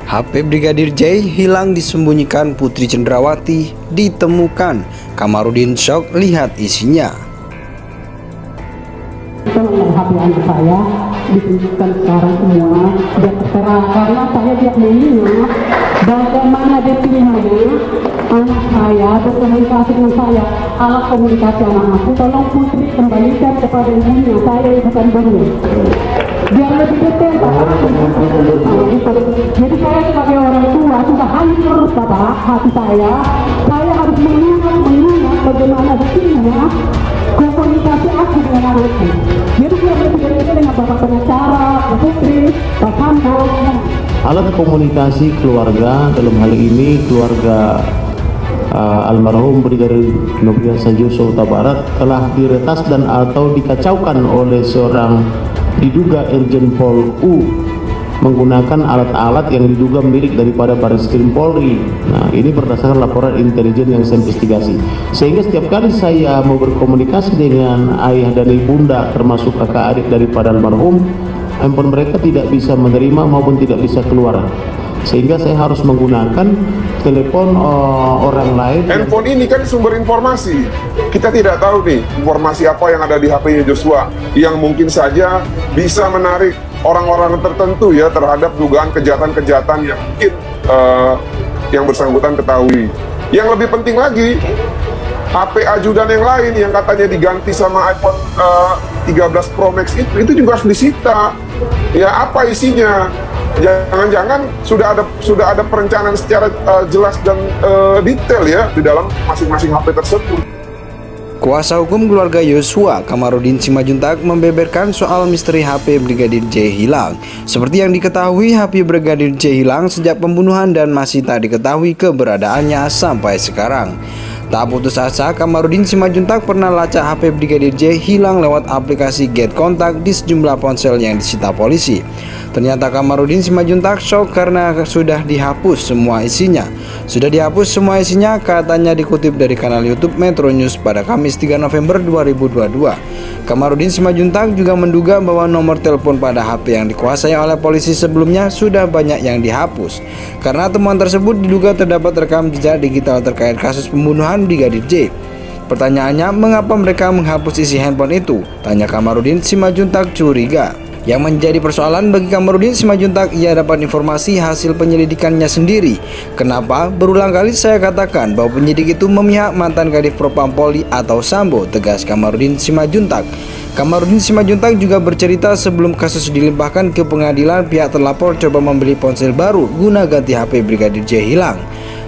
HP Brigadir J hilang disembunyikan, Putri Cenderawati ditemukan. Kamarudin shock lihat isinya. Tolong HP anak saya ditunjukkan sekarang semua biar terserah, karena saya tidak mengingat bagaimana dipilihnya anak saya berkomunikasi dengan saya. Alat komunikasi anak aku tolong Putri kembalikan kepada ibunya, saya bukan bohong, biar lebih detail Bapak. Jadi saya sebagai orang tua sudah hancur Bapak hati saya harus mengingat bagaimana dipilihnya komunikasi aku dengan anakku. Jadi dia lebih detail dengan Bapak pengacara, Pak Putri, Pak Sambo. Alat komunikasi keluarga, dalam hal ini keluarga almarhum Brigadir Nofriansah Yosua Huta Barat, telah diretas dan atau dikacaukan oleh seorang diduga Irjen Pol U menggunakan alat-alat yang diduga milik daripada Barreskrim Polri. Nah, ini berdasarkan laporan intelijen yang saya investigasi. Sehingga setiap kali saya mau berkomunikasi dengan ayah dan ibunda termasuk kakak adik daripada almarhum, handphone mereka tidak bisa menerima maupun tidak bisa keluar. Sehingga saya harus menggunakan telepon orang lain. Handphone ini kan sumber informasi. Kita tidak tahu nih informasi apa yang ada di HP-nya Joshua yang mungkin saja bisa menarik orang-orang tertentu ya terhadap dugaan kejahatan-kejahatan yang mungkin yang bersangkutan ketahui. Yang lebih penting lagi, HP ajudan yang lain yang katanya diganti sama iPhone 13 Pro Max itu juga harus disita. Ya, apa isinya? Jangan-jangan sudah ada perencanaan secara jelas dan detail ya di dalam masing-masing HP tersebut. Kuasa hukum keluarga Yosua, Kamarudin Simajuntak, membeberkan soal misteri HP Brigadir J hilang. Seperti yang diketahui, HP Brigadir J hilang sejak pembunuhan dan masih tak diketahui keberadaannya sampai sekarang. Tak putus asa, Kamarudin Simajuntak pernah lacak HP Brigadir J hilang lewat aplikasi Get Kontak di sejumlah ponsel yang disita polisi. Ternyata Kamarudin Simajuntak shock karena sudah dihapus semua isinya. Sudah dihapus semua isinya, katanya dikutip dari kanal YouTube Metro News pada Kamis 3 November 2022. Kamarudin Simajuntak juga menduga bahwa nomor telepon pada HP yang dikuasai oleh polisi sebelumnya sudah banyak yang dihapus. Karena temuan tersebut diduga terdapat rekam jejak digital terkait kasus pembunuhan Brigadir J. Pertanyaannya, mengapa mereka menghapus isi handphone itu? Tanya Kamarudin Simajuntak curiga. Yang menjadi persoalan bagi Kamarudin Simajuntak, ia dapat informasi hasil penyelidikannya sendiri. Kenapa? Berulang kali saya katakan bahwa penyidik itu memihak mantan Kadif Propam Polri atau Sambo, tegas Kamarudin Simajuntak. Kamarudin Simajuntak juga bercerita sebelum kasus dilimpahkan ke pengadilan, pihak terlapor coba membeli ponsel baru guna ganti HP Brigadir J hilang.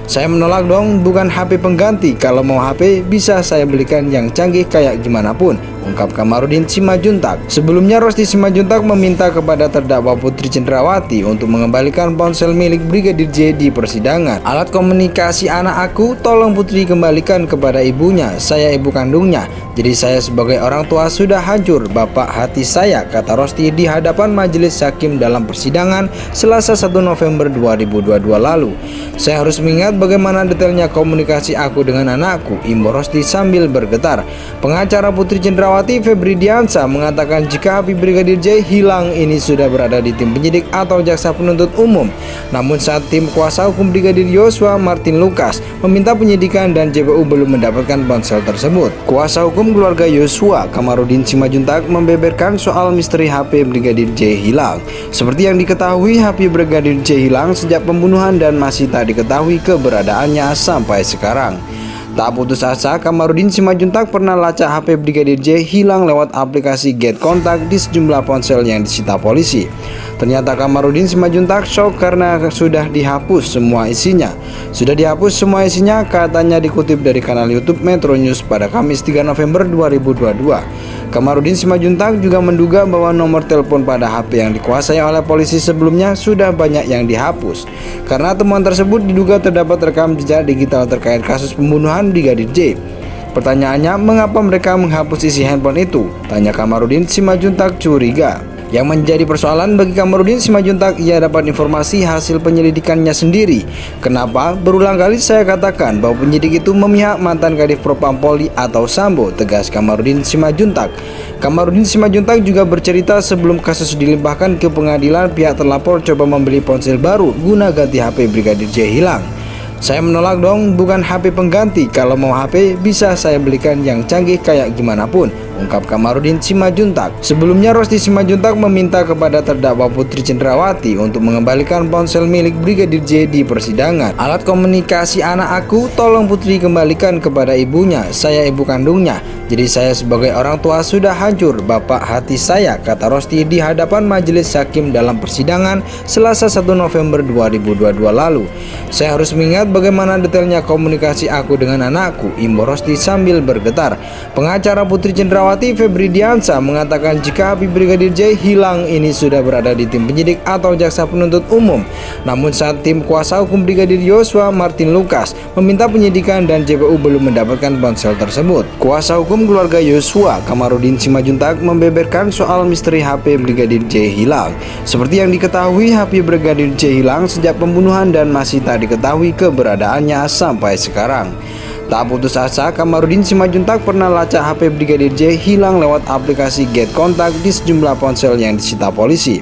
Saya menolak dong, bukan HP pengganti. Kalau mau HP bisa saya belikan yang canggih kayak gimana pun, ungkap Kamarudin Simajuntak. Sebelumnya Rosti Simajuntak meminta kepada terdakwa Putri Cenderawati untuk mengembalikan ponsel milik Brigadir J di persidangan. Alat komunikasi anak aku tolong Putri kembalikan kepada ibunya, saya ibu kandungnya. Jadi saya sebagai orang tua sudah hancur, Bapak hati saya, kata Rosti di hadapan majelis hakim dalam persidangan Selasa 1 November 2022 lalu. Saya harus mengingat bagaimana detailnya komunikasi aku dengan anakku, imbau Rosti sambil bergetar. Pengacara Putri Cenderawati Febri Diansa mengatakan jika HP Brigadir J hilang ini sudah berada di tim penyidik atau jaksa penuntut umum. Namun saat tim kuasa hukum Brigadir Yosua Martin Lucas meminta penyidikan dan JPU belum mendapatkan ponsel tersebut. Kuasa hukum keluarga Yosua, Kamarudin Simajuntak, membeberkan soal misteri HP Brigadir J hilang. Seperti yang diketahui, HP Brigadir J hilang sejak pembunuhan dan masih tak diketahui keberadaannya sampai sekarang. Tak putus asa, Kamarudin Simajuntak pernah lacak HP Brigadir J hilang lewat aplikasi Get Kontak di sejumlah ponsel yang disita polisi. Ternyata Kamarudin Simajuntak shock karena sudah dihapus semua isinya. Sudah dihapus semua isinya, katanya dikutip dari kanal YouTube Metro News pada Kamis 3 November 2022. Kamarudin Simajuntak juga menduga bahwa nomor telepon pada HP yang dikuasai oleh polisi sebelumnya sudah banyak yang dihapus. Karena temuan tersebut diduga terdapat rekam jejak digital terkait kasus pembunuhan Brigadir J. Pertanyaannya, mengapa mereka menghapus isi handphone itu? Tanya Kamarudin Simajuntak curiga. Yang menjadi persoalan bagi Kamarudin Simajuntak, ia dapat informasi hasil penyelidikannya sendiri. Kenapa? Berulang kali saya katakan bahwa penyidik itu memihak mantan Kadif Propam Polri atau Sambo, tegas Kamarudin Simajuntak. Kamarudin Simajuntak juga bercerita sebelum kasus dilimpahkan ke pengadilan, pihak terlapor coba membeli ponsel baru guna ganti HP Brigadir J hilang. Saya menolak dong, bukan HP pengganti. Kalau mau HP bisa saya belikan yang canggih kayak gimana pun, ungkap Kamarudin Simajuntak. Sebelumnya Rosti Simajuntak meminta kepada terdakwa Putri Cendrawati untuk mengembalikan ponsel milik Brigadir J di persidangan. Alat komunikasi anak aku, tolong Putri kembalikan kepada ibunya. Saya ibu kandungnya. Jadi saya sebagai orang tua sudah hancur, Bapak hati saya, kata Rosti di hadapan majelis hakim dalam persidangan Selasa 1 November 2022 lalu. Saya harus mengingat bagaimana detailnya komunikasi aku dengan anakku, imbu Rosti sambil bergetar. Pengacara Putri Cendrawati Febri Diansa mengatakan jika HP Brigadir J hilang ini sudah berada di tim penyidik atau jaksa penuntut umum. Namun saat tim kuasa hukum Brigadir Yosua Martin Lucas meminta penyidikan dan JPU belum mendapatkan ponsel tersebut. Kuasa hukum keluarga Yosua, Kamarudin Simajuntak, membeberkan soal misteri HP Brigadir J hilang. Seperti yang diketahui, HP Brigadir J hilang sejak pembunuhan dan masih tak diketahui keberadaannya sampai sekarang. Tak putus asa, Kamarudin Simajuntak pernah lacak HP Brigadir J hilang lewat aplikasi Get Kontak di sejumlah ponsel yang disita polisi.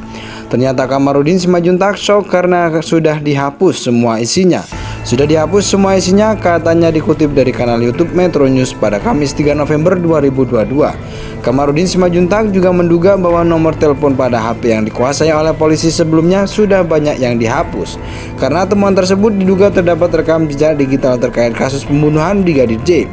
Ternyata Kamarudin Simajuntak shock karena sudah dihapus semua isinya. Sudah dihapus semua isinya, katanya dikutip dari kanal YouTube Metro News pada Kamis 3 November 2022. Kamarudin Simajuntak juga menduga bahwa nomor telepon pada HP yang dikuasai oleh polisi sebelumnya sudah banyak yang dihapus. Karena temuan tersebut diduga terdapat rekam jejak digital terkait kasus pembunuhan Brigadir J.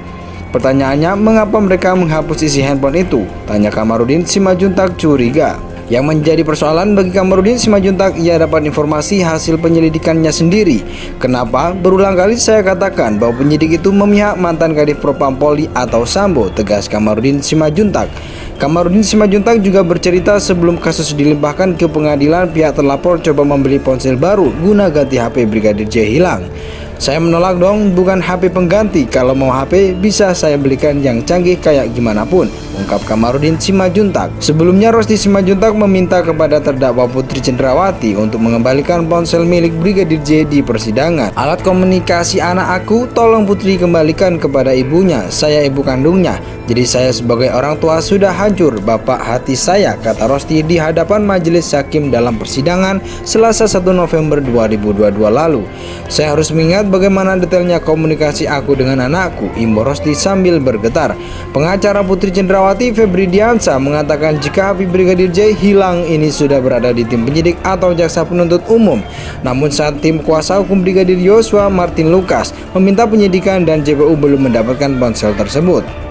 Pertanyaannya, mengapa mereka menghapus isi handphone itu? Tanya Kamarudin Simajuntak curiga. Yang menjadi persoalan bagi Kamarudin Simajuntak, ia dapat informasi hasil penyelidikannya sendiri. Kenapa? Berulang kali saya katakan bahwa penyidik itu memihak mantan Kadif Propam Polri atau Sambo, tegas Kamarudin Simajuntak. Kamarudin Simajuntak juga bercerita sebelum kasus dilimpahkan ke pengadilan, pihak terlapor coba membeli ponsel baru guna ganti HP Brigadir J hilang. Saya menolak dong, bukan HP pengganti. Kalau mau HP bisa saya belikan yang canggih kayak gimana pun, ungkap Kamarudin Simajuntak. Sebelumnya Rosti Simajuntak meminta kepada terdakwa Putri Cendrawati untuk mengembalikan ponsel milik Brigadir J di persidangan. Alat komunikasi anak aku, tolong Putri kembalikan kepada ibunya. Saya ibu kandungnya. Jadi saya sebagai orang tua sudah hancur, Bapak hati saya, kata Rosti di hadapan majelis hakim dalam persidangan Selasa 1 November 2022 lalu. Saya harus mengingat bagaimana detailnya komunikasi aku dengan anakku, imbu Rosti sambil bergetar. Pengacara Putri Cendrawati Febri Diansa mengatakan jika HP Brigadir J hilang ini sudah berada di tim penyidik atau jaksa penuntut umum. Namun saat tim kuasa hukum Brigadir Yosua Martin Lucas meminta penyidikan dan JPU belum mendapatkan ponsel tersebut.